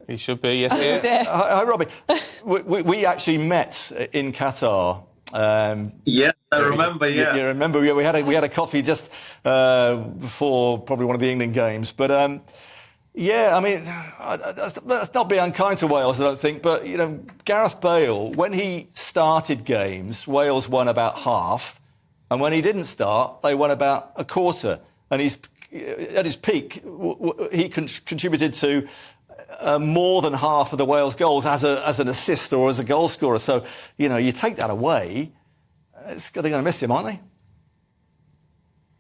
He should be, yes, he is. Hi, Robbie. We actually met in Qatar. Yeah, I remember. Yeah, you remember? We had a coffee just before probably one of the England games. But yeah, I mean, let's not be unkind to Wales, I don't think. But you know, Gareth Bale, when he started games, Wales won about half, and when he didn't start, they won about a quarter. And he's at his peak, he contributed to more than half of the Wales goals as an assist or as a goal scorer. So, you know, you take that away, they're going to miss him, aren't they?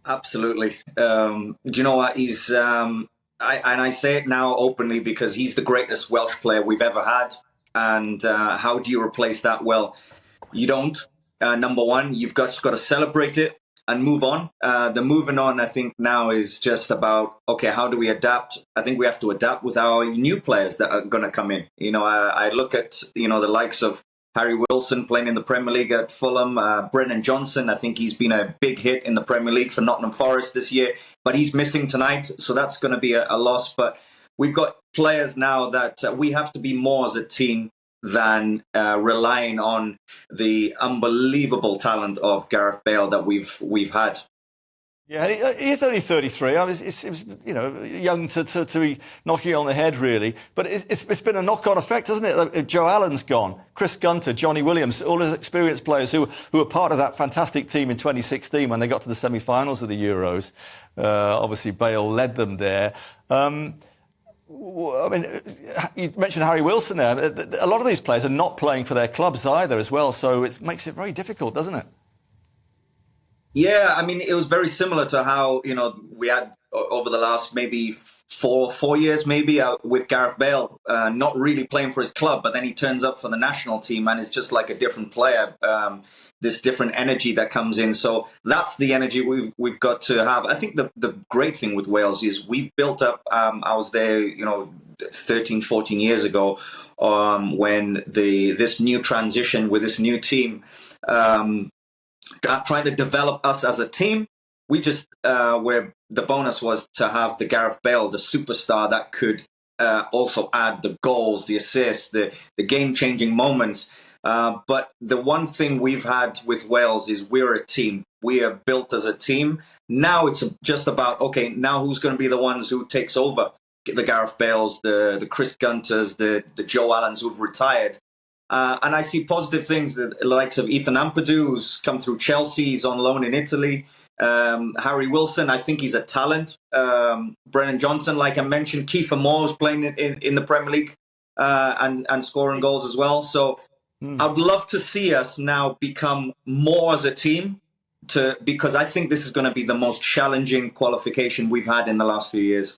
Absolutely. Do you know what? He's, I say it now openly because he's the greatest Welsh player we've ever had. And how do you replace that? Well, you don't. Number one, you've just got to celebrate it and move on. The moving on, I think, now is just about, okay, how do we adapt? I think we have to adapt with our new players that are going to come in. You know, I look at, you know, the likes of Harry Wilson playing in the Premier League at Fulham, Brennan Johnson. I think he's been a big hit in the Premier League for Nottingham Forest this year, but he's missing tonight. So that's going to be a loss. But we've got players now that we have to be more as a team than relying on the unbelievable talent of Gareth Bale that we've had. Yeah, he's only 33. I mean, it was, you know, young to be knocking on the head, really. But it's been a knock-on effect, hasn't it? Joe Allen's gone, Chris Gunter, Johnny Williams, all those experienced players who were part of that fantastic team in 2016 when they got to the semi-finals of the Euros. Obviously, Bale led them there. I mean, you mentioned Harry Wilson there. A lot of these players are not playing for their clubs either as well, so it makes it very difficult, doesn't it? Yeah, I mean, it was very similar to how, you know, we had over the last maybe four years, maybe with Gareth Bale, not really playing for his club, but then he turns up for the national team and it's just like a different player, this different energy that comes in. So that's the energy we've got to have. I think the great thing with Wales is we've built up, I was there, you know, 13, 14 years ago, when this new transition with this new team, trying to develop us as a team. We just, where the bonus was to have the Gareth Bale, the superstar that could also add the goals, the assists, the game-changing moments. But the one thing we've had with Wales is we're a team. We are built as a team. Now it's just about, okay, now who's going to be the ones who takes over? The Gareth Bales, the Chris Gunters, the Joe Allens who've retired. And I see positive things, the likes of Ethan Ampadu, who's come through Chelsea, he's on loan in Italy. Harry Wilson, I think he's a talent. Brennan Johnson, like I mentioned, Kiefer Moore's playing in the Premier League and scoring goals as well. So I'd love to see us now become more as a team, because I think this is going to be the most challenging qualification we've had in the last few years.